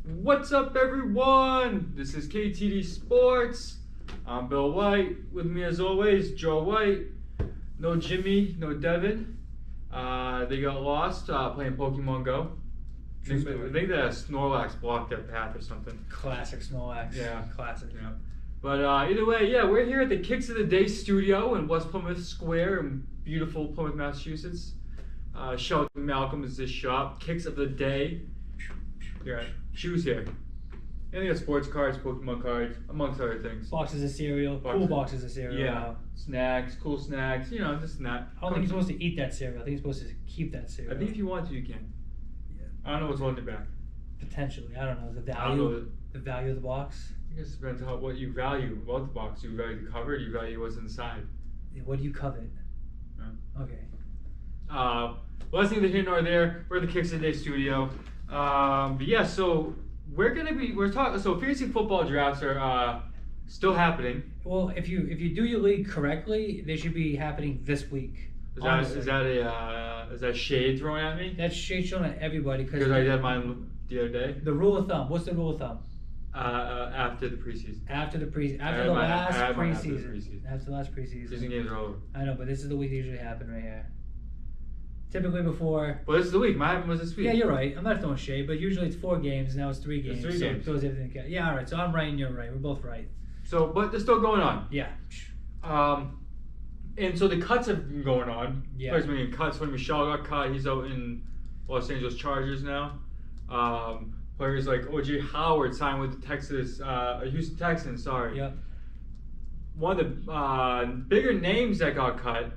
What's up, everyone? This is KTD Sports. I'm Bill White. With me, as always, Joe White. No Jimmy, no Devin. They got lost playing Pokemon Go. I think that Snorlax blocked their path or something. Classic Snorlax. Yeah. Classic. Yeah. But either way, yeah, we're here at the Kickz of the Day studio in West Plymouth Square in beautiful Plymouth, Massachusetts. Shout out to Malcolm is this shop. Kickz of the Day. Yeah, shoes here. And they got sports cards, Pokemon cards, amongst other things. Boxes of cereal. Cool boxes of cereal. Yeah. Snacks, cool snacks, you know, this and that. I don't think you're supposed to eat that cereal. I think you're supposed to keep that cereal. I think if you want to, you can. Yeah. I don't know what's on the back. Potentially. I don't know. The value. I don't know. The value of the box. I guess it depends on what you value about the box. Do you value the cover or do you value what's inside? What do you covet? Yeah. Okay. Well, that's neither here nor there. We're at the Kickz of the Day studio. But yeah, so we're talking. So fantasy football drafts are still happening. Well, if you do your league correctly, they should be happening this week. Is that shade thrown at me? That's shade shown at everybody Because I did mine the other day. The rule of thumb. What's the rule of thumb? After the preseason. After the last preseason. After the last preseason. Season games are over. I know, but this is the week they usually happen right here. Typically before. Well, this is the week. Mine was this week. Yeah, you're right. I'm not throwing shade, but usually it's 4 games. Now it's 3 games. It's 3 games. Throws everything together. Yeah, all right. So I'm right and you're right. We're both right. So, but they're still going on. Yeah. And so the cuts have been going on. Yeah. Players making cuts. When Michelle got cut, he's out in Los Angeles Chargers now. Players like O.J. Howard signed with the Houston Texans. Sorry. Yep. One of the bigger names that got cut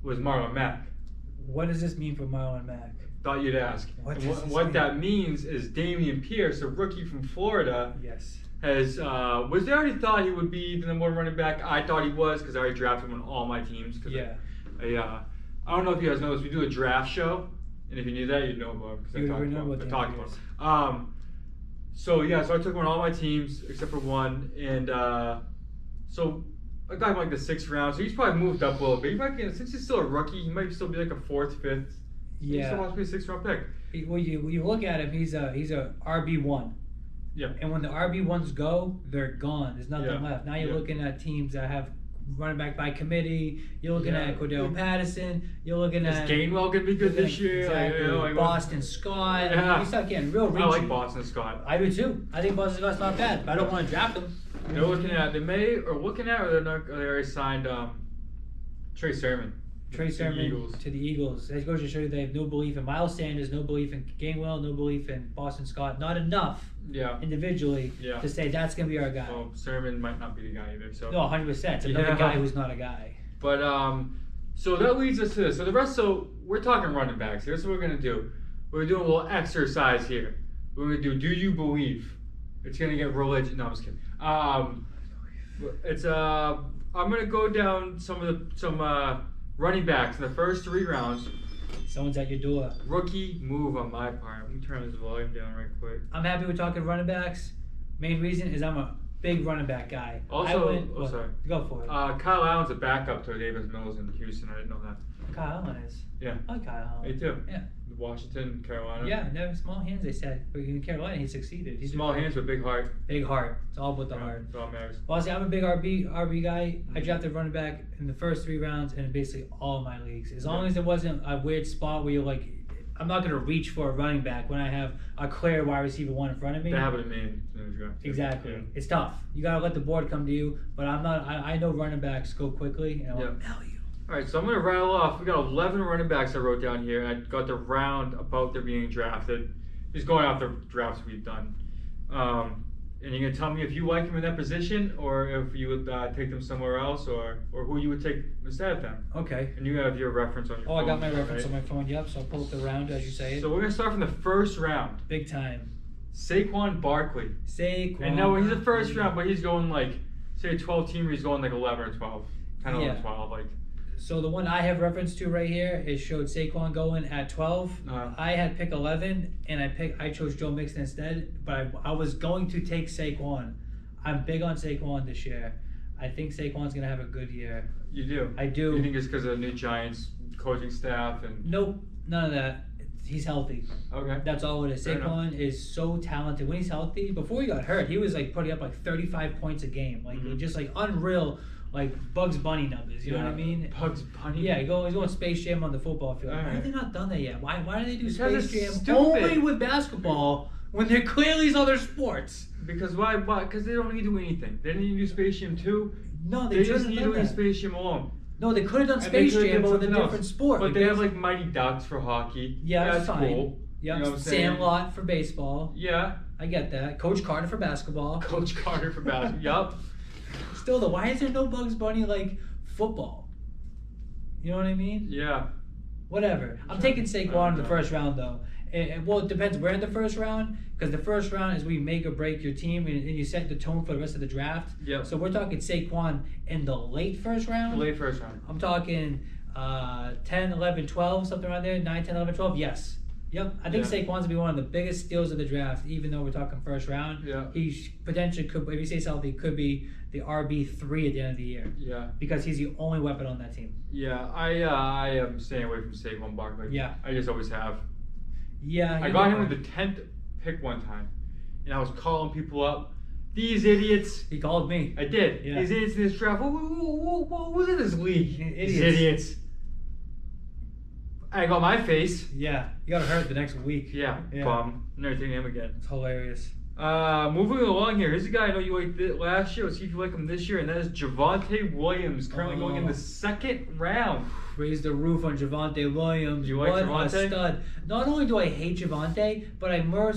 was Marlon Mack. What does this mean for Marlon Mack? Thought you'd ask. What that means is Damien Pierce, a rookie from Florida, Yes. has was already thought he would be the number 1 running back. I thought he was because I already drafted him on all my teams. Yeah. I don't know if you guys know this. We do a draft show, and if you knew that, you'd know about it because I talked about it. So I took him on all my teams except for one, and so I got him like the 6th round. So he's probably moved up a little bit. He might be, since he's still a rookie, he might still be like a 4th, 5th. Yeah. He still wants to be a 6th round pick. Well, you look at him. He's a RB1. Yeah. And when the RB1s go, they're gone. There's nothing left. Now you're looking at teams that have running back by committee. You're looking at Cordell Patterson. You're looking at. Is Gainwell gonna be good this year? Exactly. Boston Scott. Yeah. You start getting real reachy. I like Boston Scott. I do too. I think Boston Scott's not bad, but I don't want to draft him. They're looking at. They already signed Trey Sermon. Trey Sermon to the Eagles. That goes to show you they have no belief in Miles Sanders, no belief in Gainwell, no belief in Boston Scott. Not enough individually to say that's going to be our guy. Well, Sermon might not be the guy either. So. No, 100%. It's another guy who's not a guy. But so that leads us to this. So we're talking running backs. Here's what we're going to do. We're doing a little exercise here. We're going to do you believe? It's going to get religion. No, I'm just kidding. I'm going to go down some running backs in the first 3 rounds. Someone's at your door. Rookie move on my part. Let me turn this volume down right quick. I'm happy we're talking running backs. Main reason is I'm a big running back guy. Also, sorry. Go for it. Kyle Allen's a backup to Davis Mills in Houston. I didn't know that. Kyle Allen is. Yeah. I like Kyle Allen. Me too. Yeah. Washington, Carolina. Yeah, never small hands. They said, but in Carolina he succeeded. He's small hands with big heart. Big heart. It's all about the heart. It's all matters. Well, see, I'm a big RB guy. I drafted running back in the first 3 rounds and in basically all of my leagues. As long as there wasn't a weird spot where you're like, I'm not gonna reach for a running back when I have a clear wide receiver 1 in front of me. That happened to me in the draft. Exactly. Yeah. It's tough. You gotta let the board come to you. But I'm not. I know running backs go quickly, and I want to tell you. All right, so I'm going to rattle off. We got 11 running backs I wrote down here, and I got the round about their being drafted. Just going off the drafts we've done. And you're going to tell me if you like them in that position, or if you would take them somewhere else, or who you would take instead of them. Okay. And you have your reference on your phone. I got my reference on my phone, yep, so I'll pull up the round as you say it. So we're going to start from the first round. Big time. Saquon Barkley. Saquon. And no, he's the first round, but he's going like, say a 12-teamer, he's going like 11 or 12. 10, 11, 12, like. So the one I have reference to right here is showed Saquon going at 12. I had pick 11, and I chose Joe Mixon instead. But I was going to take Saquon. I'm big on Saquon this year. I think Saquon's gonna have a good year. You do? I do. You think it's because of the new Giants coaching staff and? Nope, none of that. he's healthy. Okay. That's all it is. Saquon is so talented. When he's healthy, before he got hurt, he was like putting up like 35 points a game. Like just like unreal, like Bugs Bunny numbers. You know what I mean? Bugs Bunny? Yeah, he's going Space Jam on the football field. All Why right. have they not done that yet? Why do they do Because Space Jam stupid. only with basketball when they're clearly these other sports? Because why? Because they don't need to do anything. They didn't need to do Space Jam 2. No, They just need to do Space Jam alone. No, they could have done Space Jam, but with a different sport. But they have like Mighty Ducks for hockey. Yeah, that's fine. cool. Yeah, You know what I'm saying? Sandlot for baseball. Yeah. I get that. Coach Carter for basketball. Coach Carter for basketball. Yup. Still though, why is there no Bugs Bunny like football? You know what I mean? Yeah. Whatever. I'm taking Saquon in the first round though. Well, it depends where in the first round, because the first round is where you make or break your team and you set the tone for the rest of the draft. Yep. So we're talking Saquon in the late first round. Late first round. I'm talking 10, 11, 12, something around there. 9, 10, 11, 12. Yes. Yep. I think Saquon's going to be one of the biggest steals of the draft, even though we're talking first round. Yeah. He potentially could, if he stays healthy, could be the RB3 at the end of the year. Yeah. Because he's the only weapon on that team. Yeah. I am staying away from Saquon Barkley. Yeah. I just always have. Yeah. I got him with the 10th pick one time, and I was calling people up. These idiots. He called me. I did. Yeah. These idiots in this draft. Who's in this league? Idiots. These idiots. I got my face. Yeah. You got hurt the next week. Yeah. Bum. Never taking him again. It's hilarious. Moving along here. Here's a guy I know you liked last year. Let's see if you like him this year, and that is Javonte Williams, currently going in the second round. Raise the roof on Javonte Williams. You like what Javonte? a stud. Not only do I hate Javonte, but I more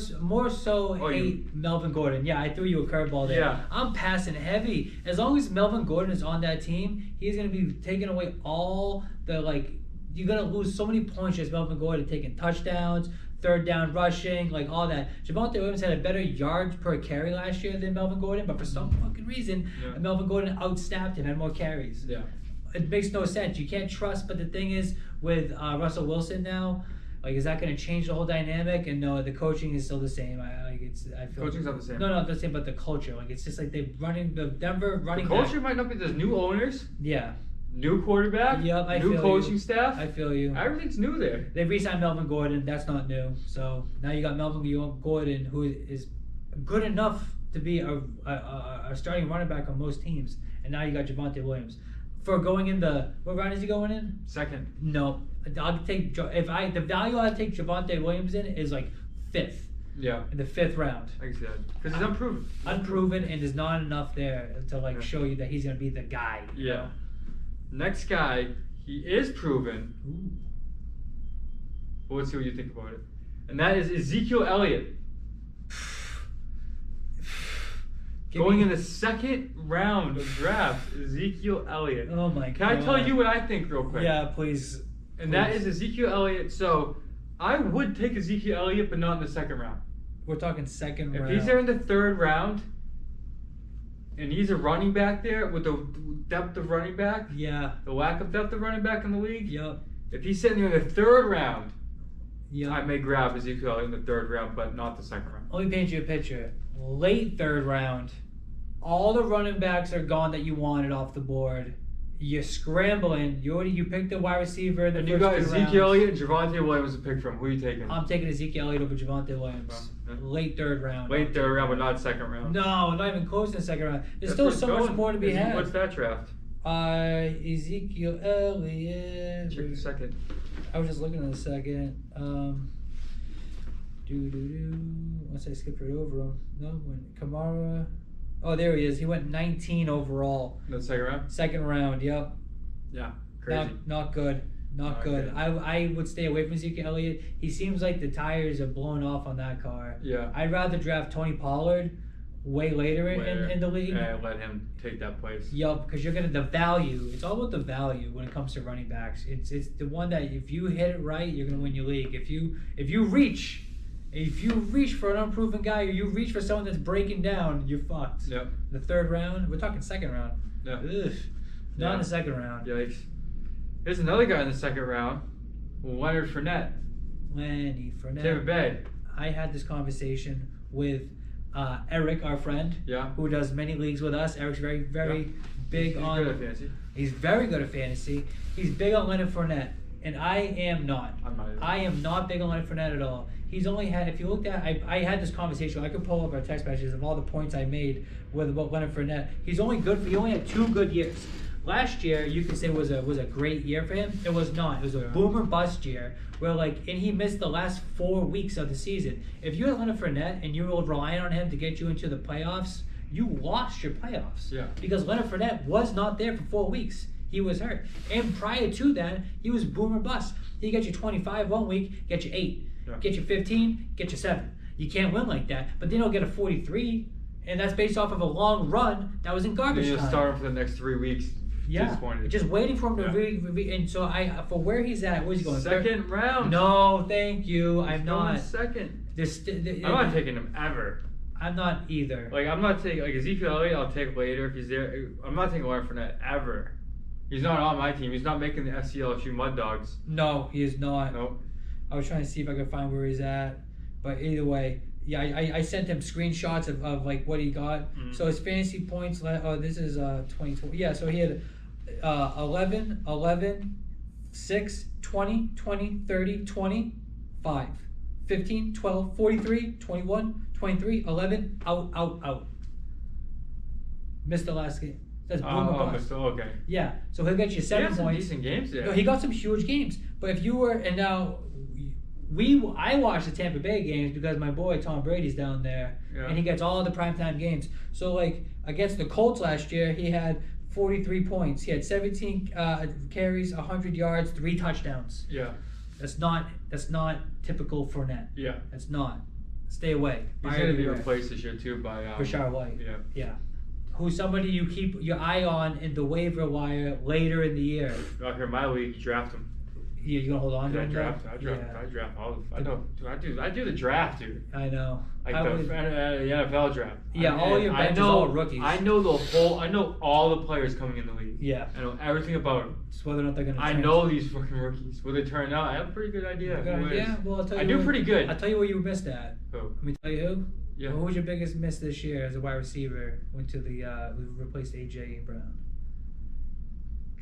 so hate Melvin Gordon. Yeah, I threw you a curveball there. Yeah. I'm passing heavy. As long as Melvin Gordon is on that team, he's going to be taking away all the, like, you're going to lose so many points just Melvin Gordon taking touchdowns, third down rushing, like all that. Javonte Williams had a better yards per carry last year than Melvin Gordon, but for some fucking reason, Melvin Gordon outsnapped him, had more carries. Yeah. It makes no sense. You can't trust, but the thing is, with Russell Wilson now, like, is that going to change the whole dynamic? And no, the coaching is still the same. I feel Coaching's not the same. No, not the same, but the culture. Like, it's just like the Denver running. The culture might not be. There's new owners. Yeah. New quarterback. Yep, new coaching staff. I feel you. Everything's new there. They re-signed Melvin Gordon. That's not new. So now you got Melvin Gordon, who is good enough to be a starting running back on most teams. And now you got Javonte Williams. For going in what round is he going in? Second. No, I'll take the value I'd take Javonte Williams in is like 5th. Yeah. In the 5th round. I can see that because he's unproven. Unproven, and there's not enough there to like show you that he's gonna be the guy. Yeah. Know? Next guy, he is proven. Ooh. Well, let's see what you think about it. And that is Ezekiel Elliott. Going in the second round of draft, Ezekiel Elliott. Oh my God. Can I tell you what I think real quick? Yeah, please. And that is Ezekiel Elliott. So I would take Ezekiel Elliott, but not in the second round. We're talking second round. If he's there in the third round, and he's a running back there with the depth of running back, the lack of depth of running back in the league, if he's sitting there in the third round, I may grab Ezekiel Elliott in the third round, but not the second round. Let me paint you a picture. Late third round, all the running backs are gone that you wanted off the board. You're scrambling. You picked the wide receiver. And you got Ezekiel Elliott and Javonte Williams to pick from. Who are you taking? I'm taking Ezekiel Elliott over Javonte Williams. Late third round. Late third round, but not second round. No, not even close to the second round. There's still so much more to be had. What's that draft? Ezekiel Elliott. Check the second. I was just looking at the second. Once I skipped right over him. No, when Kamara. Oh, there he is. He went 19 overall. The second round? Second round, yep. Yeah, crazy. Not good. Not good. I would stay away from Ezekiel Elliott. He seems like the tires are blowing off on that car. Yeah. I'd rather draft Tony Pollard way later. In the league. And let him take that place. Yup, because you're the value. It's all about the value when it comes to running backs. It's the one that if you hit it right, you're gonna win your league. If you reach for an unproven guy, or you reach for someone that's breaking down, you're fucked. Yep. The third round, we're talking second round. Yeah. Ugh. Not in the second round. Yikes. Here's another guy in the second round, Leonard Fournette. Lenny Fournette. Tampa Bay. I had this conversation with Eric, our friend, who does many leagues with us. Eric's very big on. He's good at fantasy. He's very good at fantasy. He's big on Leonard Fournette. and I am not. I'm not either. I am not big on Leonard Fournette at all. He's only had, if you looked at, I had this conversation. I could pull up our text messages of all the points I made about Leonard Fournette. He only had 2 good years. Last year, you could say was a great year for him. It was not. It was a boomer bust year where and he missed the last 4 weeks of the season. If you had Leonard Fournette and you were relying on him to get you into the playoffs, you lost your playoffs. Yeah. Because Leonard Fournette was not there for 4 weeks. He was hurt. And prior to that, he was boomer bust. He get you 25 one week, get you 8. Yeah. Get you 15, get you 7. You can't win like that. But then he'll get a 43, and that's based off of a long run that was in garbage time. You'll start him for the next 3 weeks. Yeah, just waiting for him to and so for where he's at, where's he going? Second round. No, thank you. I'm not. Second. I'm not taking him ever. I'm not either. I'm not taking Ezekiel Elliott. I'll take later if he's there. I'm not taking Leonard Fournette ever. He's not on my team. He's not making the SCLSU Mud Dogs. No, he is not. Nope. I was trying to see if I could find where he's at, but either way, yeah, I sent him screenshots of what he got. Mm-hmm. So his fantasy points. Oh, this is 2020. Yeah, so he had 11, 6, 20, 20, 30, 20, 5, 15, 12, 43, 21, 23, 11, out. Missed the last game. That's okay. Yeah, so he'll get you 7 points. Some decent games there. No, he got some huge games. But if you were, and now I watched the Tampa Bay games because my boy Tom Brady's down there, and he gets all the primetime games. So against the Colts last year, he had 43 points. He had 17 carries, 100 yards, 3 touchdowns. Yeah. That's not typical Fournette. Yeah. That's not. Stay away. He's going to be replaced this year too by Rashard White. Yeah. Yeah. Who's somebody you keep your eye on in the waiver wire later in the year. Out here in my league, draft him. Yeah, you gonna hold on to him? I draft all of them. I do the draft, dude. I know. The NFL draft. Yeah, all your bench is all rookies. I know all the players coming in the league. Yeah. I know everything about them. Just whether or not they're gonna. I know these fucking rookies. Will they turn out? I have a pretty good idea. Yeah, well, I'll tell you. I do pretty good. I'll tell you where you missed at. Who? Let me tell you who. Yeah. Who was your biggest miss this year as a wide receiver? Went to the replaced AJ Brown.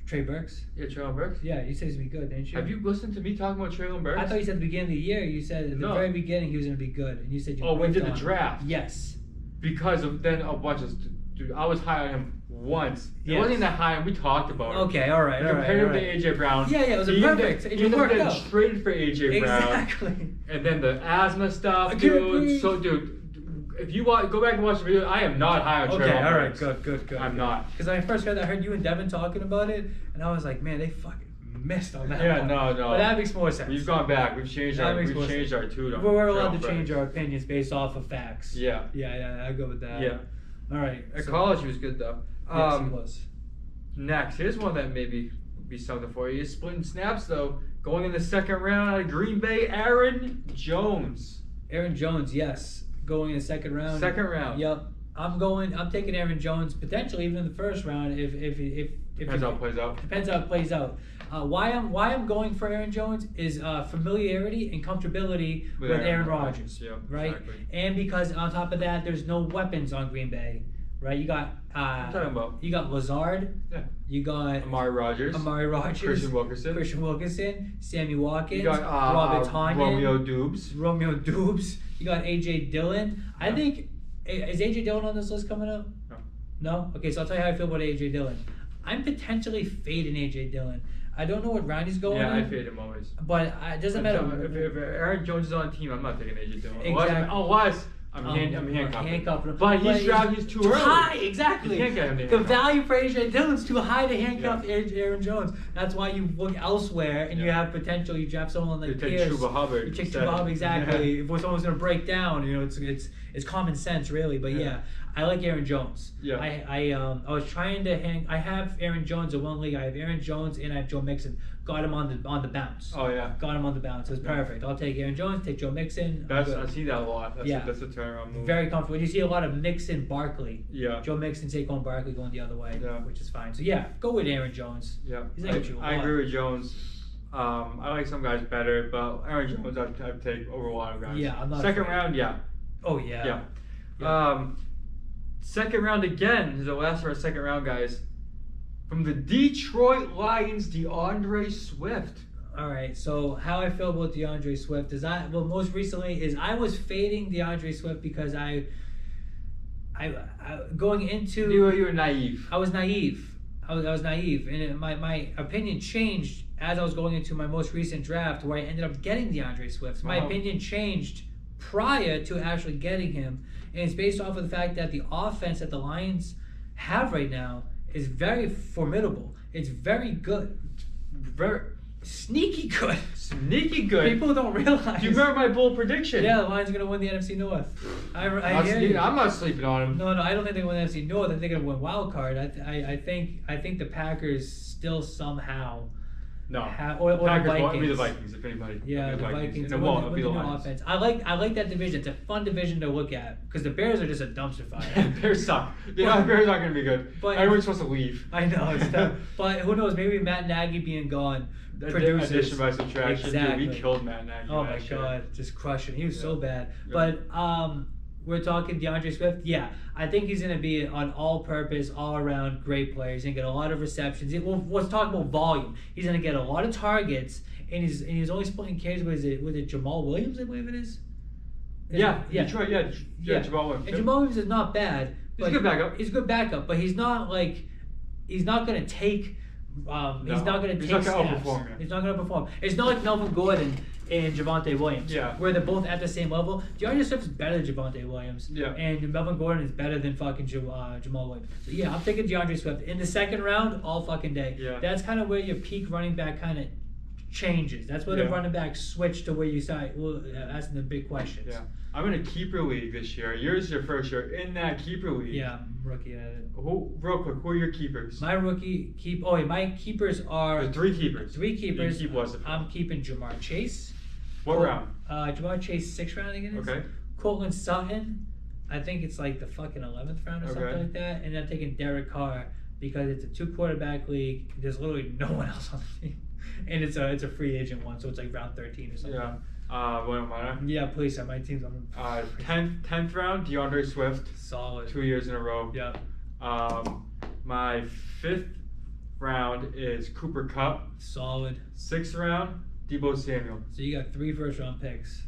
Trey Burks? Yeah, Traylon Burks? Yeah, you said he's going to be good, didn't you? Have you listened to me talking about Traylon Burks? I thought you said at the beginning of the year, you said at the very beginning he was going to be good. And you said you when did the draft? Yes. Because of then a bunch of... Dude, I was high on him once. It wasn't even that high, and we talked about it. Okay, all right. Compared him to AJ Brown. Yeah, it was perfect. He worked out. Traded for AJ Brown. Exactly. And then the asthma stuff, dude. So, dude... If you go back and watch the video, I am not high on Traylon Burks. Okay, all right, good. I'm not. Because when I first heard that, I heard you and Devin talking about it, and I was like, man, they fucking missed on that one. Yeah, no. But that makes more sense. We've gone back. We've changed our tune on We're allowed to change our opinions based off of facts. Yeah. Yeah, I go with that. Yeah. All right. At college, he was good, though. Yes, he was. Next, here's one that maybe would be something for you. Splitting snaps, though. Going in the second round out of Green Bay, Aaron Jones. Aaron Jones, yes. Going in the second round. Second round. Yep. I'm taking Aaron Jones potentially even in the first round if depends how it plays out. Depends how it plays out. Why I'm going for Aaron Jones is familiarity and comfortability with Aaron Rodgers. Yeah, right. Exactly. And because on top of that, there's no weapons on Green Bay. Right. You got. I'm talking about. You got Lazard. Yeah. You got Amari Rogers. Christian Wilkerson. Sammy Watkins. You got Robert Tonyan. Romeo Dubes. You got AJ Dillon. I think is AJ Dillon on this list coming up? No? Okay, so I'll tell you how I feel about AJ Dillon. I'm potentially fading AJ Dillon. I don't know what round he's going in. I fade him always. But it doesn't matter. If Aaron Jones is on the team, I'm not taking AJ Dillon. Exactly. Unless I'm handcuffing him. But he's too early. High, exactly. You can't get him the value for AJ Dillon's too high to handcuff Aaron Jones. That's why you look elsewhere and you have potential. You draft someone like Pierce. You take Chuba Hubbard. You take Chuba Hubbard, exactly. If someone's going to break down, it's common sense, really. But I like Aaron Jones. Yeah. I was trying to I have Aaron Jones in one league. I have Aaron Jones and I have Joe Mixon. Got him on the bounce. Oh yeah. Got him on the bounce. It was perfect. I'll take Aaron Jones. Take Joe Mixon. I see that a lot. That's a turnaround move. Very comfortable. You see a lot of Mixon, Barkley. Yeah. Joe Mixon, Saquon Barkley going the other way. Yeah. Which is fine. So go with Aaron Jones. Yeah. I agree with Jones. I like some guys better, but Aaron Jones I'd take over a lot of guys. Yeah, I'm not. Second round, yeah. Oh yeah. Yeah. Second round again is the last of our second round guys. From the Detroit Lions, Deandre Swift. All right. So how I feel about Deandre Swift is most recently is I was fading Deandre Swift because I going into you were naive. I was naive. I was naive, and my opinion changed as I was going into my most recent draft, where I ended up getting Deandre Swift. So my opinion changed prior to actually getting him, and it's based off of the fact that the offense that the Lions have right now is very formidable. It's very good, very sneaky good. Sneaky good. People don't realize. Do you remember my bold prediction? Yeah, the Lions are gonna win the NFC North. I'm not sleeping on him. No, I don't think they're gonna win the NFC North. I think they're gonna win wild card. I think the Packers still somehow. No. Or the Packers Vikings. It'll be the Vikings, if anybody. Yeah, the Vikings. And it won't. It'll be the Lions. Offense. I like that division. It's a fun division to look at because the Bears are just a dumpster fire. Bears suck. The Bears aren't going to be good. But everyone's supposed to leave. I know it's tough. But who knows? Maybe Matt Nagy being gone produces. Addition by subtraction. Exactly. Dude, we killed Matt Nagy. Oh my God, just crushing. He was so bad. Yeah. But we're talking DeAndre Swift. Yeah, I think he's going to be an all-purpose, all-around great player. He's going to get a lot of receptions. Let's talk about volume. He's going to get a lot of targets, and he's only splitting carries with it Jamal Williams, I believe it is. Yeah. Detroit. Yeah. Jamal Williams. And Jamal Williams is not bad. He's a good backup. He's a good backup, but he's not going to take. He's not going to outperform. He's not going to perform. It's not like Melvin Gordon and Javonte Williams, where they're both at the same level. DeAndre Swift is better than Javonte Williams, and Melvin Gordon is better than fucking Jamal Williams. So yeah, I'm taking DeAndre Swift in the second round all fucking day. Yeah. That's kind of where your peak running back kind of changes. That's where the running back switch to where you start asking the big questions. Yeah. I'm in a keeper league this year. Yours is your first year in that keeper league. Yeah, I'm rookie at it. Real quick, who are your keepers? My my keepers are There's three keepers. Three keepers. You keep what's it? I'm keeping Jamar Chase. What round? Jamar Chase 6th round, I think it is. Okay. Courtland Sutton, I think it's like the fucking 11th round or something like that. And I'm taking Derek Carr because it's a 2-quarterback league. There's literally no one else on the team, and it's a free agent one, so it's like round 13 or something. Yeah. Mine? Yeah, please. My team's on. 10th round, DeAndre Swift. Solid. 2 years in a row. Yeah. My 5th round is Cooper Kupp. Solid. 6th round, Deebo Samuel. So you got 3 first-round picks.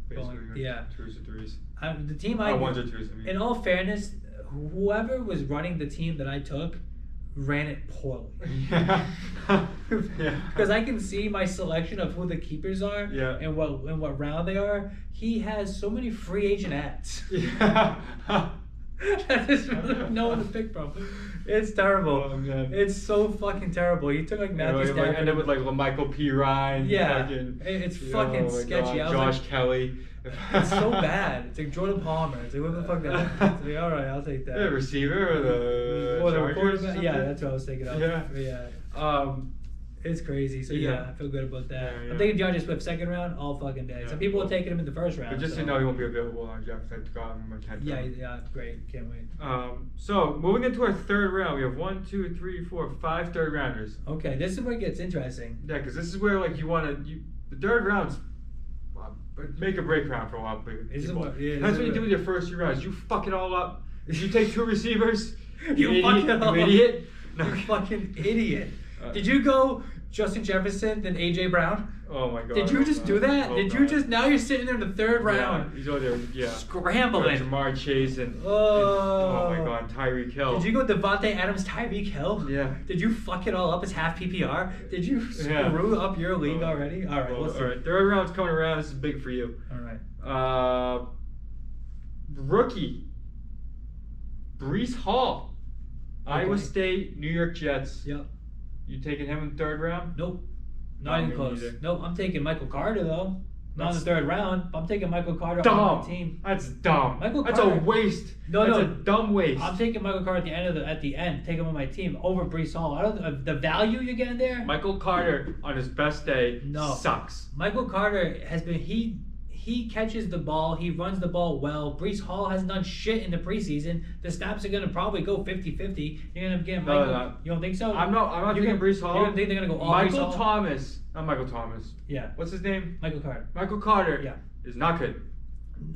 Yeah. 2s or 3s. The team 1s or 2s. I mean. In all fairness, whoever was running the team that I took ran it poorly. Yeah. Because I can see my selection of who the keepers are and what round they are. He has so many free agent ads. Yeah. I just really know one to pick from. It's terrible. Oh, man. It's so fucking terrible. He took like Matthew Stafford. Ended with like Michael P. Ryan. Yeah. Fucking, it's fucking sketchy. God, Josh Kelly. It's so bad. It's like Jordan Palmer. It's like, what the fuck that? It's like, all right, I'll take that. The receiver or the Chargers? Yeah, that's what I was thinking of. Yeah. It's crazy. So yeah, I feel good about that. Yeah. I'm taking DeAndre Swift 2nd round all fucking day. Some people are taking him in the 1st round. But just so you know, he won't be available on draft. I got him in my 10th round. Yeah, great. Can't wait. So moving into our 3rd round, we have 1, 2, 3, 4, 5 3rd rounders. Okay, this is where it gets interesting. Yeah, because this is where like the 3rd round's make a break round for a while. That's what you do with your first 3 rounds. You fuck it all up. If you take 2 receivers, you fuck it all up. Idiot. No, you fucking idiot. Did you go Justin Jefferson then AJ Brown? Oh my God. Did you just do that? Did you just now you're sitting there in the 3rd round? He's over there, scrambling. Jamar Chase and oh my God, Tyreek Hill. Did you go Devontae Adams, Tyreek Hill? Yeah. Did you fuck it all up as half PPR? Did you screw up your league already? All right, let's see. All right, 3rd round's coming around. This is big for you. All right. Rookie Breece Hall, Iowa State, New York Jets. Yep. You taking him in the 3rd round? Nope. Not even close. Nope. I'm taking Michael Carter though. Not in the 3rd round. But I'm taking Michael Carter on my team. That's dumb. Michael That's Carter, a waste. That's a dumb waste. I'm taking Michael Carter at the end. Take him on my team over Breece Hall. I don't the value you're getting there. Michael Carter on his best day sucks. Michael Carter has been he catches the ball. He runs the ball well. Breece Hall hasn't done shit in the preseason. The snaps are going to probably go 50-50. You're going to get Michael. No. You don't think so? I'm not thinking Breece Hall. You don't think they're going to go all Michael Breece Hall? Thomas. Not Michael Thomas. Yeah. What's his name? Michael Carter. Michael Carter is not good.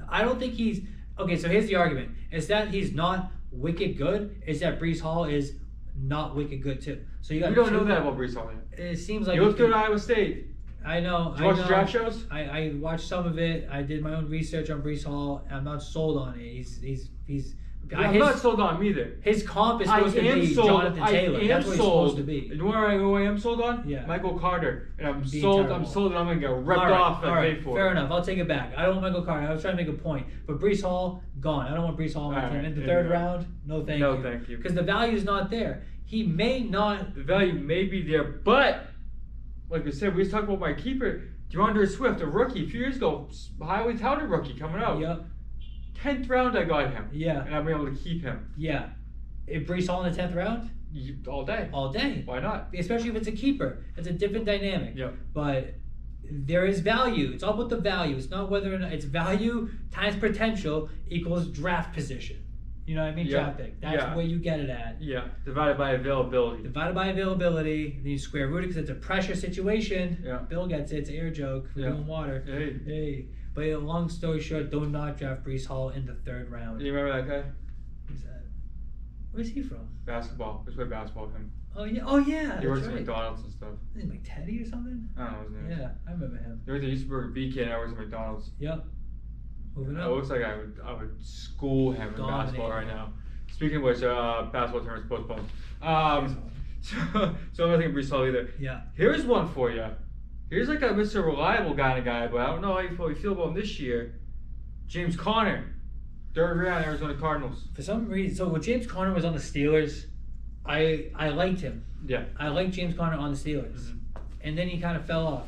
I don't think he's... Okay, so here's the argument. It's that he's not wicked good. It's that Breece Hall is not wicked good too. So you don't know that about Breece Hall yet. It seems like... He looked good at Iowa State. I know. Did you watch the draft shows? I watched some of it. I did my own research on Breece Hall. I'm not sold on it. I'm not sold on him either. His comp is supposed to be Jonathan Taylor. That's what he's supposed to be. You know who I am sold on? Yeah. Michael Carter. And I'm sold that I'm going to get ripped off and paid for. Fair enough. I'll take it back. I don't want Michael Carter. I was trying to make a point. But Breece Hall, gone. I don't want Breece Hall on my team. In the third round, no thank you. No thank you. Because the value is not there. He may not. The value may be there, but like I said, we was talking about my keeper, Deandre Swift, a rookie a few years ago, highly touted rookie coming out. Yep. 10th round I got him. Yeah. And I've been able to keep him. Yeah. If Breece Hall in the 10th round? All day. All day. Why not? Especially if it's a keeper. It's a different dynamic. Yep. But there is value. It's all about the value. It's not whether or not it's value times potential equals draft position. You know what I mean? Draft pick. That's where you get it at. Yeah. Divided by availability. Divided by availability. Then you square root it because it's a pressure situation. Yeah. Bill gets it. It's an air joke. We're doing water. Hey. But long story short, do not draft Breece Hall in the 3rd round. You remember that guy? Who's that? Where's he from? Basketball. Let's play basketball with him. Oh yeah. Oh yeah. He works at McDonald's and stuff. Isn't he like Teddy or something? I don't know his name. Yeah, I remember him. There used to work at BK and I works at McDonald's. Yep. Moving up. It looks like I would school him in basketball right now. Speaking of which, basketball tournament's postponed. So I'm not thinking Breece Hall either. Yeah. Here's one for you. Here's like a Mr. Reliable kind of guy, but I don't know how you feel about him this year. James Conner, 3rd round, Arizona Cardinals. For some reason, so when James Conner was on the Steelers, I liked him. Yeah. I liked James Conner on the Steelers. Mm-hmm. And then he kind of fell off.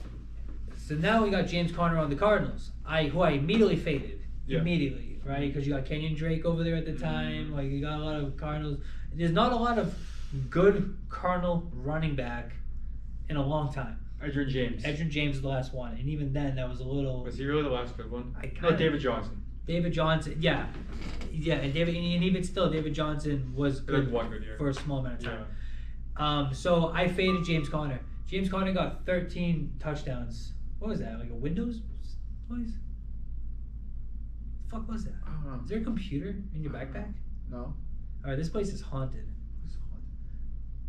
So now we got James Conner on the Cardinals, who I immediately faded. Yeah. Immediately, right? Because you got Kenyon Drake over there at the time. Like, you got a lot of Cardinals. There's not a lot of good Cardinal running back in a long time. Edgerrin James. Edgerrin James is the last one. And even then, that was a little... Was he really the last good one? No, David Johnson. David Johnson, yeah. Yeah, and even still, David Johnson was good, one good year for a small amount of time. Yeah. So I faded James Conner. James Conner got 13 touchdowns. What was that? Like a Windows noise? The fuck was that? Is there a computer in your backpack? No. Alright, this place is haunted.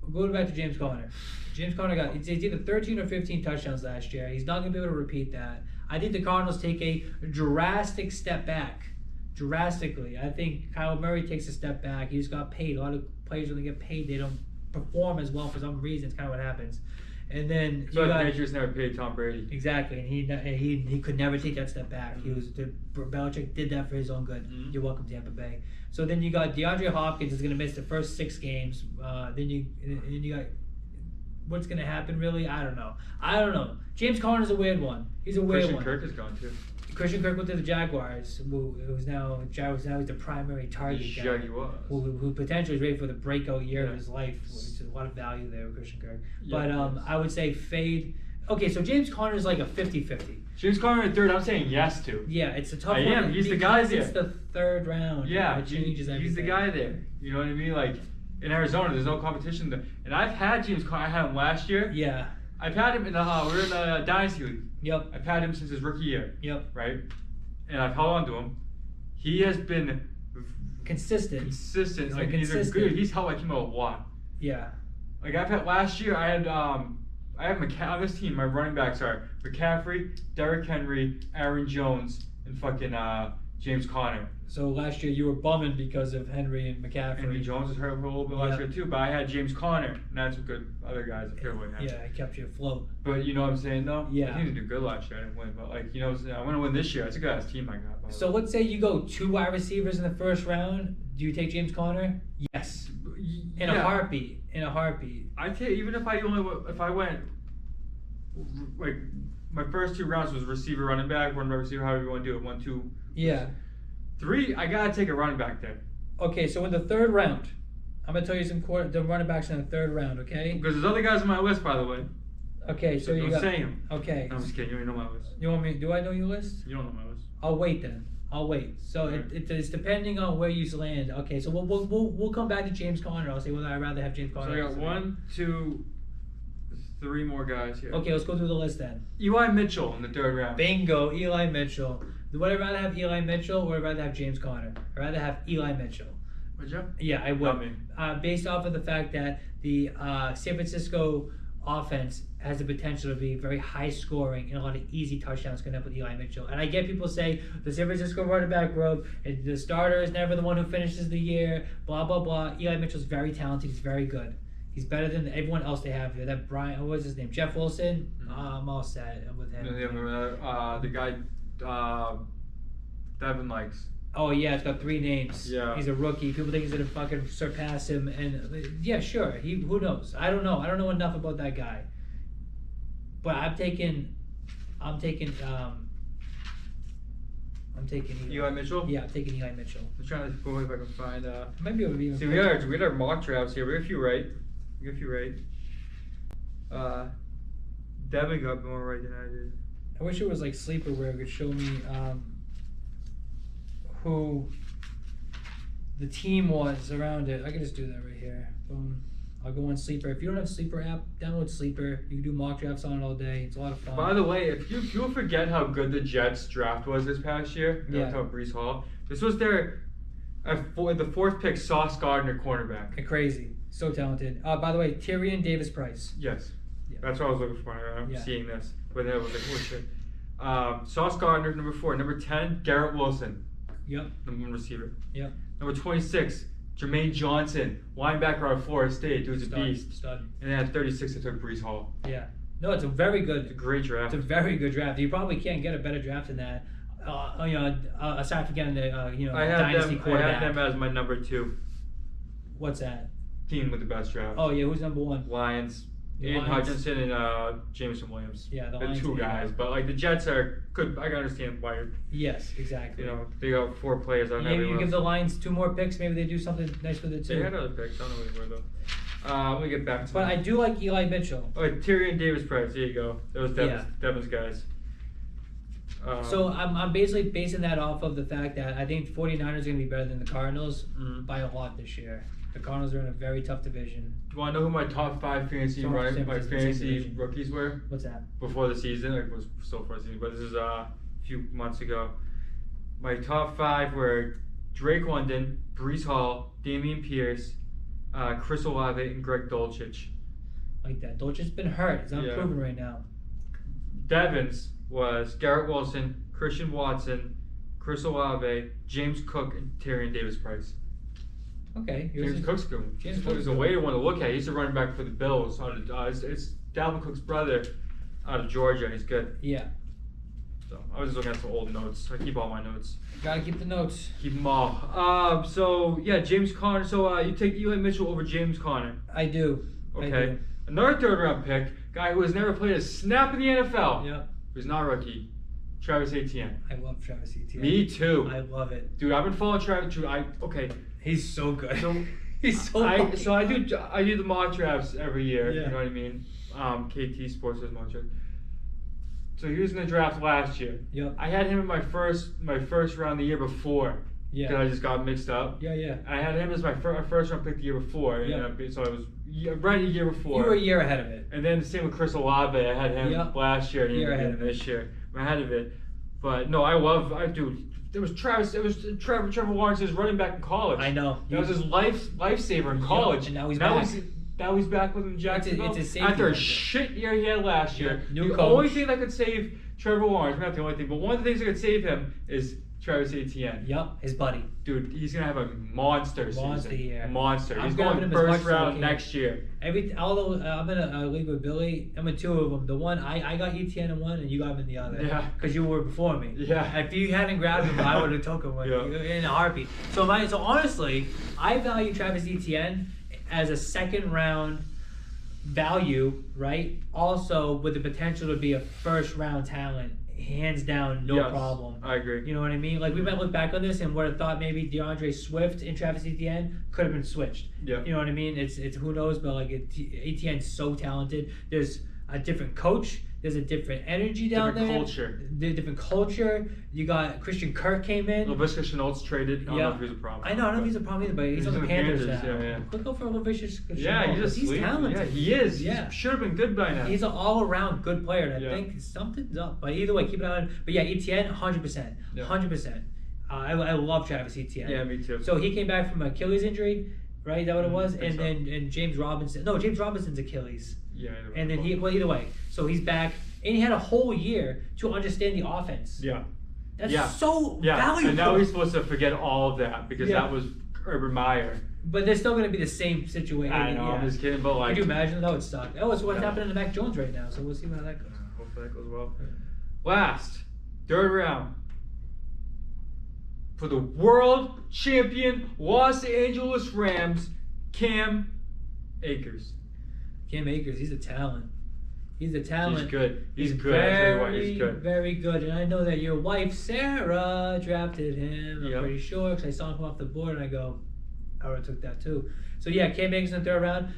We'll go back to James Conner. James Conner got it's either 13 or 15 touchdowns last year. He's not going to be able to repeat that. I think the Cardinals take a drastic step back. Drastically. I think Kyle Murray takes a step back. He just got paid. A lot of players, when they get paid, they don't perform as well for some reason. It's kind of what happens. And then so the Patriots never paid Tom Brady. Exactly, and he could never take that step back. He was Belichick did that for his own good. You're welcome, Tampa Bay. So then you got DeAndre Hopkins is going to miss the first 6 games. Then you got what's going to happen really? I don't know. James Conner's a weird one. He's a weird one. Christian Kirk is gone too. Christian Kirk went to the Jaguars, who's now he's the primary target guy. He was. Who potentially is ready for the breakout year of his life. There's a lot of value there with Christian Kirk. But I would say fade. Okay, so James Conner is like a 50-50. James Conner in 3rd, I'm saying yes to. Yeah, it's a tough one. I am. He's the guy there. It's the 3rd round. Yeah, it changes everything. He's the guy there. You know what I mean? Like in Arizona, there's no competition there. And I've had James Conner. I had him last year. Yeah. I've had him in we're in the Dynasty League. Yep. I've had him since his rookie year. Yep. Right? And I've held on to him. He has been consistent. Like he's good. He's helped like him a lot. Yeah. Like I've had last year, I have on this team. My running backs are McCaffrey, Derrick Henry, Aaron Jones, and fucking James Conner. So last year you were bumming because of Henry and McCaffrey. Henry Jones was hurt for a little bit last year too, but I had James Conner, and that's what good other guys I forget what he had. Yeah, it kept you afloat. But you know what I'm saying though? Yeah. I didn't do good last year. I didn't win, but like I want to win this year. It's a good ass team I got. So let's say you go 2 wide receivers in the 1st round. Do you take James Conner? Yes. In a heartbeat. I take even if I went like my first 2 rounds was receiver, running back, one receiver, however you want to do it, 1, 2. Yeah. 3, I gotta take a running back there. Okay, so in the 3rd round, I'm gonna tell you the running backs in the 3rd round, okay? Because there's other guys on my list, by the way. Okay, so you got. Don't say them. Okay. No, I'm just kidding. You already know my list. You want me? Do I know your list? You don't know my list. I'll wait then. So right. it's depending on where you land. Okay, so we'll come back to James Conner. I'll say whether I'd rather have James Conner. So I got 1, 2, 3 more guys here. Okay, let's go through the list then. Eli Mitchell in the 3rd round. Bingo, Eli Mitchell. Would I rather have Eli Mitchell or would I rather have James Conner? I'd rather have Eli Mitchell. Would you? Yeah, I would. Based off of the fact that the San Francisco offense has the potential to be very high scoring and a lot of easy touchdowns going up with Eli Mitchell. And I get people say the San Francisco running back group, the starter is never the one who finishes the year, blah, blah, blah. Eli Mitchell's very talented. He's very good. He's better than everyone else they have here. That Brian, what was his name? Jeff Wilson? I'm all set with him. The guy Devin likes. Oh, yeah, it's got 3 names. Yeah. He's a rookie. People think he's going to fucking surpass him. And yeah, sure. Who knows? I don't know. I don't know enough about that guy. But I'm taking Eli Mitchell? Yeah, I'm taking Eli Mitchell. I'm trying to see if I can find Maybe it would be. See, we got our mock drafts here. We got a few right. Devin got more right than I did. I wish it was like Sleeper where it could show me who the team was around it. I can just do that right here. Boom. I'll go on Sleeper. If you don't have Sleeper app, download Sleeper. You can do mock drafts on it all day. It's a lot of fun. By the way, if you forget how good the Jets draft was this past year, you know, talking about Breece Hall. This was their the 4th pick, Sauce Gardner, cornerback. Crazy, so talented. By the way, Tyrion Davis Price. Yes, that's what I was looking for. I'm seeing this, but I was like, oh shit. Sauce Gardner, number 4. Number 10, Garrett Wilson. Yep. Number 1 receiver. Yep. Number 26. Jermaine Johnson, linebacker out of Florida State, dude's a beast. Stud. And then at 36, I took Breece Hall. Yeah. No, it's a very good. It's a great draft. It's a very good draft. You probably can't get a better draft than that. Aside from getting the dynasty quarterback. I have them as my number 2. What's that? Team with the best draft. Oh yeah, who's number 1? Lions. Ian Hutchinson and Jameson Williams. Yeah, the Lions. 2 guys, but like the Jets are good. I can understand why. Yes, exactly. You know, they got 4 players on maybe you give the Lions 2 more picks. Maybe they do something nice with it too. They had other picks. I don't know what they were though. Let me get back to. But I do like Eli Mitchell. Oh, Tyrion Davis Price. There you go. That was Devin's guys. So I'm basically basing that off of the fact that I think 49ers are going to be better than the Cardinals by a lot this year. The Cardinals are in a very tough division. Do you want to know who my top 5 fantasy rookies were? What's that? Before the season, it was still before the season, but this is a few months ago. My top 5 were Drake London, Breece Hall, Damien Pierce, Chris Olave, and Greg Dulcich. Like that. Dulcich's been hurt. He's unproven right now. Devins was Garrett Wilson, Christian Watson, Chris Olave, James Cook, and Tyrion Davis Price. Okay. James Cook's good. James Cook is a way to want to look at. He's a running back for the Bills. It's Dalvin Cook's brother out of Georgia. He's good. Yeah. So I was just looking at some old notes. I keep all my notes. Gotta keep the notes. Keep them all. So yeah, James Conner. So you take Eli Mitchell over James Conner. I do. Okay. I do. Another 3rd round pick, guy who has never played a snap in the NFL. Yeah. Who's not a rookie. Travis Etienne. I love Travis Etienne. Me too. I love it. Dude, I've been following Travis. He's so good. So he's so good. So I do the mock drafts every year. Yeah. You know what I mean? KT Sports does mock drafts. So he was in the draft last year. Yep. I had him in my first round the year before. Yeah. Because I just got mixed up. Yeah. I had him as my first round pick the year before. Yeah. So I was right a year before. You were a year ahead of it. And then the same with Chris Olave. I had him last year and then this year. I'm ahead of it. But no, there was Trevor Lawrence's running back in college. I know. That was his lifesaver in college. And now he's back. Now he's back with him, Jacksonville. It's a after a shit year he had last year. New the coach. only thing that could save Trevor Lawrence, not the only thing, but one of the things that could save him is Travis Etienne. Yep, his buddy. Dude, he's gonna have a monster season. Year. Monster. I'm he's going first round next year. Although I'm in a league with Billy, I'm in 2 of them. The one I got Etienne in one, and you got him in the other. Yeah. Because you were before me. Yeah. If you hadn't grabbed him, I would have took him in a heartbeat. So honestly, I value Travis Etienne as a 2nd round value, right? Also with the potential to be a 1st round talent. Hands down, no problem. I agree. You know what I mean? Like, we might look back on this and would have thought maybe Deandre Swift and Travis Etienne could have been switched. Yeah. You know what I mean? It's who knows, but like Etienne's so talented. There's a different coach. There's a different energy down there. Different culture. You got Christian Kirk came in. Laviska Shenault's traded. I don't know if he's a problem. I know. I don't know if he's a problem either, but he's on the Panthers now. Yeah. Look out for Laviska Shenault. Yeah, he's talented. Yeah, he is. Yeah. He should have been good by now. He's an all-around good player, and I think something's up. But either way, keep it on. But yeah, Etienne, 100%. 100%. I love Travis Etienne. Yeah, me too. So he came back from Achilles injury, right? Is that what it was? And then James Robinson. No, James Robinson's Achilles. Yeah. And then either way. So he's back, and he had a whole year to understand the offense. Yeah. That's so valuable. And now he's supposed to forget all of that because that was Urban Meyer. But they're still going to be the same situation. I know, I'm just kidding, but like... Could you imagine? That would suck. Oh, it's what's happening to Mac Jones right now, so we'll see how that goes. Hopefully that goes well. Last, third round. For the world champion Los Angeles Rams, Cam Akers. Cam Akers, he's a talent. He's a talent. He's good. He's good. Very, he's good. Very good. And I know that your wife, Sarah, drafted him. I'm pretty sure, because I saw him come off the board, and I go... I would have took that too. So yeah, Cam Akers in the third round.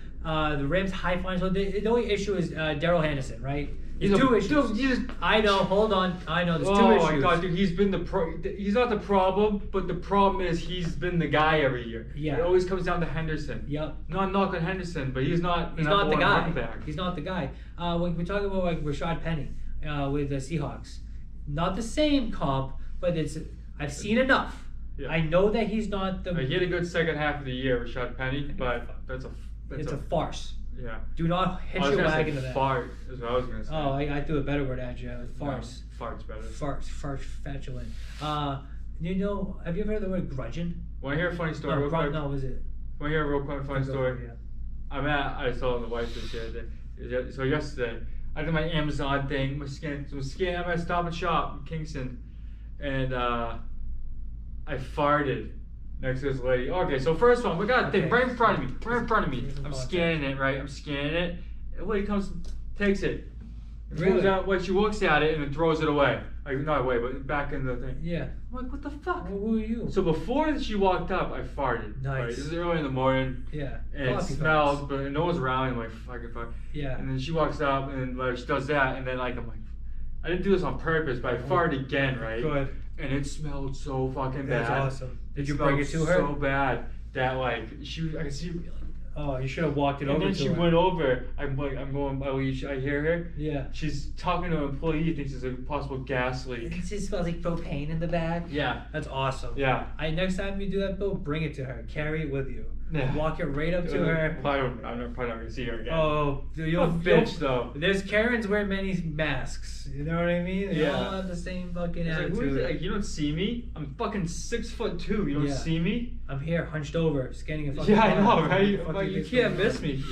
The Rams high flying. So the only issue is Darrell Henderson, right? There's two issues. I know. Hold on. I know. There's two issues. Oh my God, dude! He's been he's not the problem, but the problem is he's been the guy every year. Yeah. It always comes down to Henderson. Yep. Not knocking Henderson, but he's not. He's not the guy. He's not the guy. When we talk about like Rashad Penny with the Seahawks, not the same comp, but I've seen enough. Yeah. I know that he's not the. He had a good second half of the year, Rashad Penny, but it's a farce. Yeah. Do not hitch your wagon to that. Fart is what I was gonna say. Oh, I threw a better word at you. Farce. No, fart's better. Farce, fatulant. You know, have you ever heard the word grudging? Want to hear a funny story? real quick? No, was it? Want to hear a real quick funny story? Yeah. I saw the wife this year. So yesterday, I did my Amazon thing. I'm at Stop and Shop in Kingston, and I farted next to this lady. Okay, so first one, we got a thing right in front of me. I'm scanning it, right? I'm scanning it. The lady comes, takes it. Really? She looks at it and then throws it away. Like, not away, but back in the thing. Yeah. I'm like, what the fuck? Well, who are you? So before she walked up, I farted. Nice. Right? This is early in the morning. Yeah. And it smells, but no one's around. I'm like, fucking fuck. Yeah. And then she walks up and like she does that, and then like I'm like, I didn't do this on purpose, but I farted again, right? Good. And it smelled so fucking bad. That's awesome. Did you bring it to her? So bad that like I can see. Oh, you should have walked it over to her. And then she went over. I'm going. I hear her. Yeah. She's talking to an employee. Thinks there's a possible gas leak. It smells like propane in the bag. Yeah. That's awesome. Yeah. Next time you do that, Bill, bring it to her. Carry it with you. Yeah. Walk it right up to her. I'm probably not gonna see her again. Oh, you'll bitch though. There's Karens wear many masks. You know what I mean? They all have the same fucking attitude. Like, you don't see me. I'm fucking 6'2". You don't see me. I'm here, hunched over, scanning a fucking. Yeah, I know, right? Like, you can't miss me.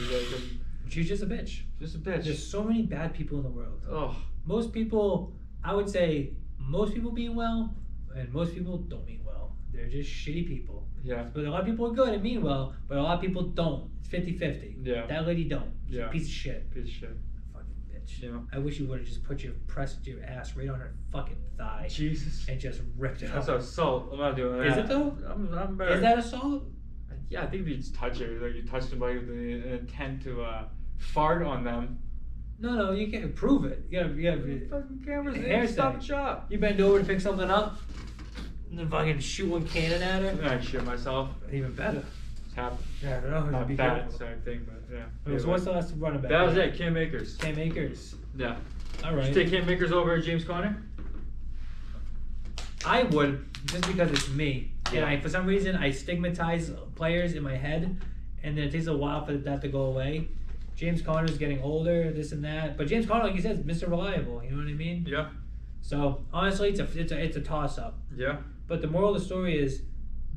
She's just a bitch. Just a bitch. There's so many bad people in the world. Oh. Most people, I would say, most people mean well, and most people don't mean well. They're just shitty people. Yeah. But a lot of people are good and mean well, but a lot of people don't. It's 50-50. Yeah. That lady don't. She's a piece of shit. Piece of shit. Fucking bitch. Yeah. I wish you would have just pressed your ass right on her fucking thigh. Jesus. And just ripped it That's off. assault. I'm not doing that. Is it though? I'm better. Is that assault? Yeah, I think if you just touch it, like you touch somebody with an intent to fart on them. No, you can't prove it. You gotta fucking cameras in. Stop shop. You bend over to pick something up, and then fucking shoot one cannon at her. I shit myself. Even better. It's happened. Yeah, I don't know. Not that same thing, but yeah. So what's the last running back? That was it. Cam Akers. Cam Akers. Yeah. All right. Would you take Cam Akers over James Conner? I would, just because it's me. Yeah. And for some reason, I stigmatize players in my head, and then it takes a while for that to go away. James Conner's getting older, this and that. But James Conner, like you said, is Mr. Reliable. You know what I mean? Yeah. So honestly, it's a toss up. Yeah. But the moral of the story is,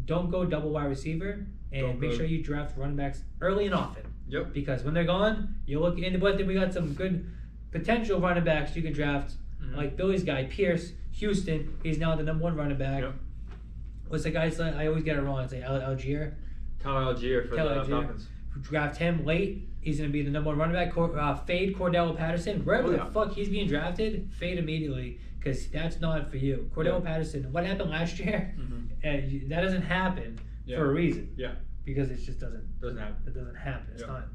don't go double wide receiver, and make sure you draft running backs early and often. Yep. Because when they're gone, you look in. But then we got some good potential running backs you can draft, like Billy's guy Pierce, Houston. He's now the #1 running back. Yep. What's the guy's name? I always get it wrong. It's like Algier. Tyler Algier for the Falcons. Draft him late. He's going to be the #1 running back. Fade Cordell Patterson. Wherever the fuck he's being drafted, fade immediately, because that's not for you. Cordell Patterson. What happened last year? That doesn't happen for a reason. Yeah. Because it just doesn't happen. It doesn't happen. It's not.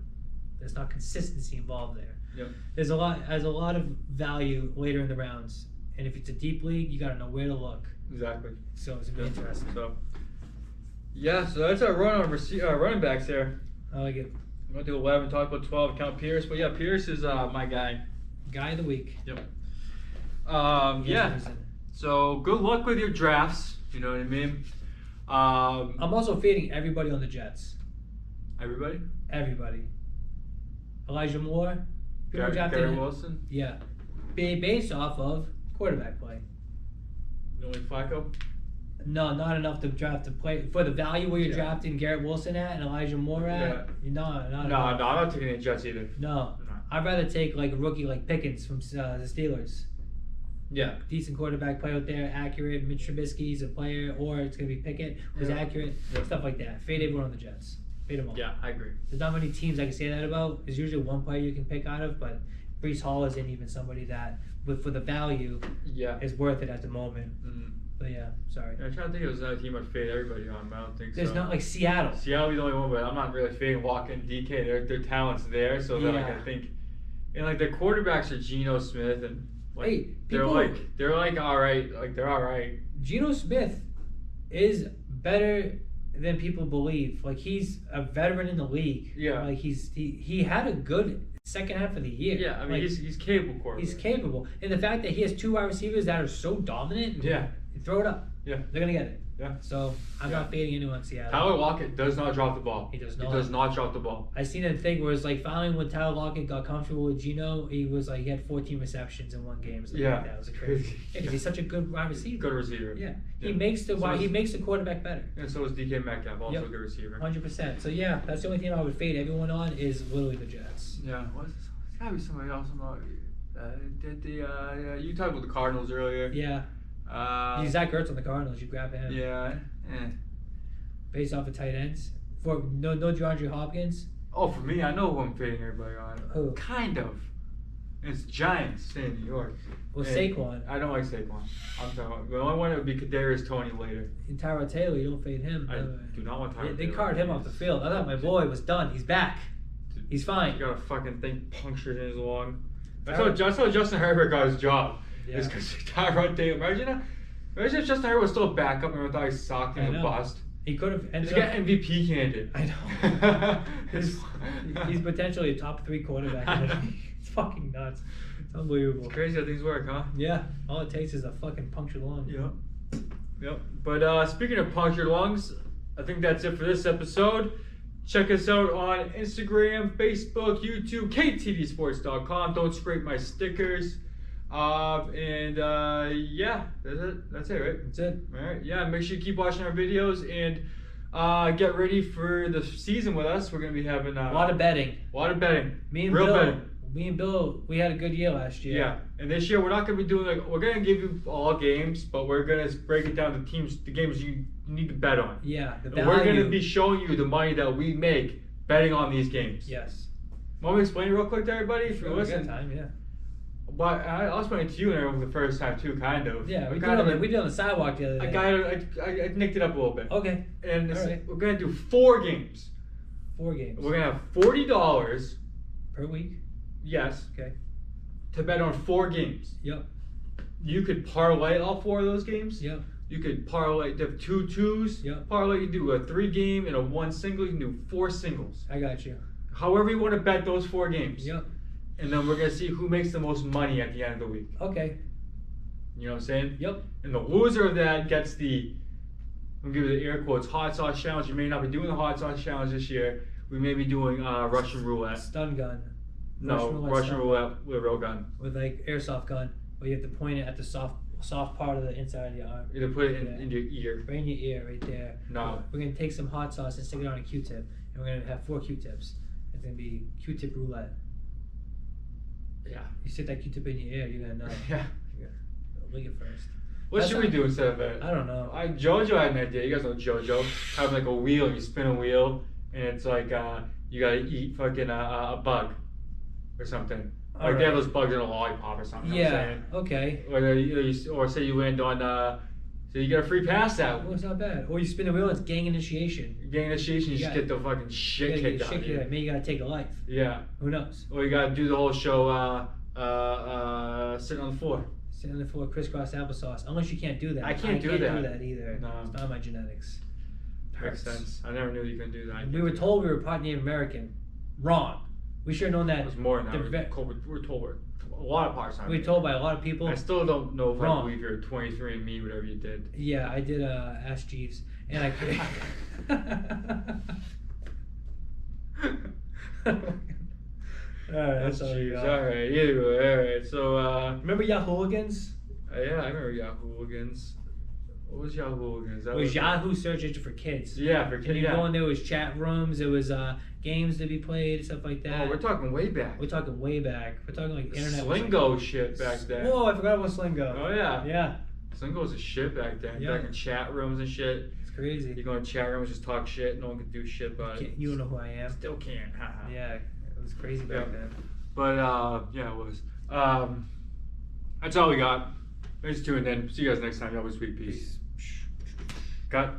There's not consistency involved there. Yep. There's a lot of value later in the rounds, and if it's a deep league, you got to know where to look. Exactly. So it's gonna be interesting. So that's our run on running backs there. I like it. I'm gonna do 11, talk about 12, count Pierce. But yeah, Pierce is my guy. Guy of the week. Yep. Yeah. So good luck with your drafts. You know what I mean? I'm also fading everybody on the Jets. Everybody? Everybody. Elijah Moore, Garrett Wilson? Yeah. Based off of quarterback play. Only Flacco? No, not enough to draft to play for the value where you're drafting Garrett Wilson at and Elijah Moore at. Yeah. No, I'm not taking the Jets either. No. I'd rather take like a rookie like Pickens from the Steelers. Yeah. Decent quarterback play out there, accurate. Mitch Trubisky's a player, or it's gonna be Pickett who's accurate. Stuff like that. Fade everyone on the Jets. Fade them all. Yeah, I agree. There's not many teams I can say that about. There's usually one player you can pick out of, but Breece Hall isn't even somebody that, for the value, is worth it at the moment. Mm-hmm. But yeah, sorry. I'm trying to think if there's another team I'd fade everybody on, but I don't think there's so. There's not like Seattle. Seattle is the only one, but I'm not really fading Walker and DK. Their talent's there, so then like, I think, and like their quarterbacks are Geno Smith and like they're like all right, like they're all right. Geno Smith is better than people believe. Like he's a veteran in the league. Yeah. Like he had a good second half of the year. Yeah, I mean like, he's capable quarterback. He's capable, and the fact that he has 2 wide receivers that are so dominant. Yeah. Throw it up. Yeah. They're gonna get it. Yeah. So I'm not fading anyone in Seattle. Tyler Lockett does not drop the ball. He does not. He does not drop the ball. I seen a thing where it's like finally when Tyler Lockett got comfortable with Geno, he had 14 receptions in one game. Like that. It was crazy. Yeah, because he's such a good wide receiver. Good receiver. Yeah. He makes the quarterback better. And so is DK Metcalf, also a good receiver. 100%. So yeah, that's the only thing I would fade everyone on is literally the Jets. Yeah. What's this? There's gotta be somebody else. You talked about the Cardinals earlier. Yeah. Zach Ertz on the Cardinals. You grab him. Yeah. Based off the tight ends. For no DeAndre Hopkins. Oh, for me, I know who I'm fading everybody on. Who? Kind of. It's Giants staying in New York. Well, Saquon. I don't like Saquon. I'm talking about, the only one would be Kadarius Toney later. And Tyrod Taylor, you don't fade him. I do not want Tyrod Taylor. They carted him off the field. I thought my boy was done. He's back. He's fine. He got a fucking thing punctured in his lung. That's how Justin Herbert got his job. Yeah. It's because Tyrod Taylor. Imagine if Justin Herbert was still a backup and thought he sucked and was a bust. He could have ended up MVP candidate. I know. he's potentially a top 3 quarterback. It's fucking nuts. It's unbelievable. It's crazy how things work, huh? Yeah. All it takes is a fucking punctured lung. Yep. But speaking of punctured lungs, I think that's it for this episode. Check us out on Instagram, Facebook, YouTube, ktdsports.com. Don't scrape my stickers. Yeah, that's it, right? That's it. All right. Yeah, make sure you keep watching our videos and get ready for the season with us. We're gonna be having a lot of betting. Me and Bill, we had a good year last year. Yeah, and this year we're not gonna be doing we're gonna give you all games, but we're gonna break it down to the games you need to bet on. Yeah, the value. We're gonna be showing you the money that we make betting on these games. Yes. Want me to explain it real quick to everybody if you listen? Time, yeah. But I'll explain it to you and everyone for the first time too, kind of. Yeah, we did it on the sidewalk the other day. I nicked it up a little bit. Okay. And we're gonna do 4 games. 4 games. We're gonna have $40 per week. Yes. Okay. To bet on 4 games. Yep. You could parlay all 4 of those games. Yep. You could parlay. Have 2 twos. Yep. Parlay. You do a 3 game and a 1 single. You can do 4 singles. I got you. However you want to bet those 4 games. Yep. And then we're gonna see who makes the most money at the end of the week. Okay. You know what I'm saying? Yep. And the loser of that gets the, I'm gonna give you the air quotes, hot sauce challenge. You may not be doing the hot sauce challenge this year. We may be doing Russian roulette. Stun gun. Russian roulette with a real gun. With like airsoft gun, where you have to point it at the soft part of the inside of your arm. You have to put it in your ear. Right in your ear, right there. No. We're gonna take some hot sauce and stick it on a Q-tip, and we're gonna have 4 Q-tips. It's gonna be Q-tip roulette. Yeah. You stick that Q-tip in your ear, you're gonna know. Yeah. You're gonna lick it first. What should we do instead of that? I don't know. JoJo had an idea. You guys know JoJo. Have like a wheel, you spin a wheel, and it's like you gotta eat fucking a bug or something. Like they have those bugs in a lollipop or something. Yeah. Okay. Or say you land on so you get a free pass out. Oh, it's not bad. Or you spin the wheel, it's gang initiation. Gang initiation, you just get the fucking shit kicked out of you. Maybe you gotta take a life. Yeah. Who knows? Or you gotta do the whole show sitting on the floor. Sitting on the floor, crisscross applesauce. Unless you can't do that. I can't do that either. No. It's not my genetics. Makes sense. I never knew you could do that. We were told we were part Native American. Wrong. We should have known that. It was more than that. We're told we're a lot of parts. We were told by a lot of people. I still don't know if I believe you're 23andMe, whatever you did. Yeah, I did Ask Jeeves. And That's all you got. All right. Either way. All right. So. Remember Yahooligans? Yeah, I remember Yahooligans. What was Yahooligans? It was Yahoo search engine for kids. Yeah, for kids. And you go in there, was chat rooms, it was games to be played, stuff like that. Oh, we're talking way back. We're talking way back. We're talking like internet. Slingo shit back then. Oh, I forgot about Slingo. Oh yeah. Yeah. Slingo was a shit back then. Yeah. Back in chat rooms and shit. It's crazy. You go in chat rooms, just talk shit. No one can do shit about it. You don't know who I am. Still can't. Yeah, it was crazy back then. But yeah, it was. That's all we got. Thanks for tuning in. See you guys next time. Y'all have a sweet peace. Cut.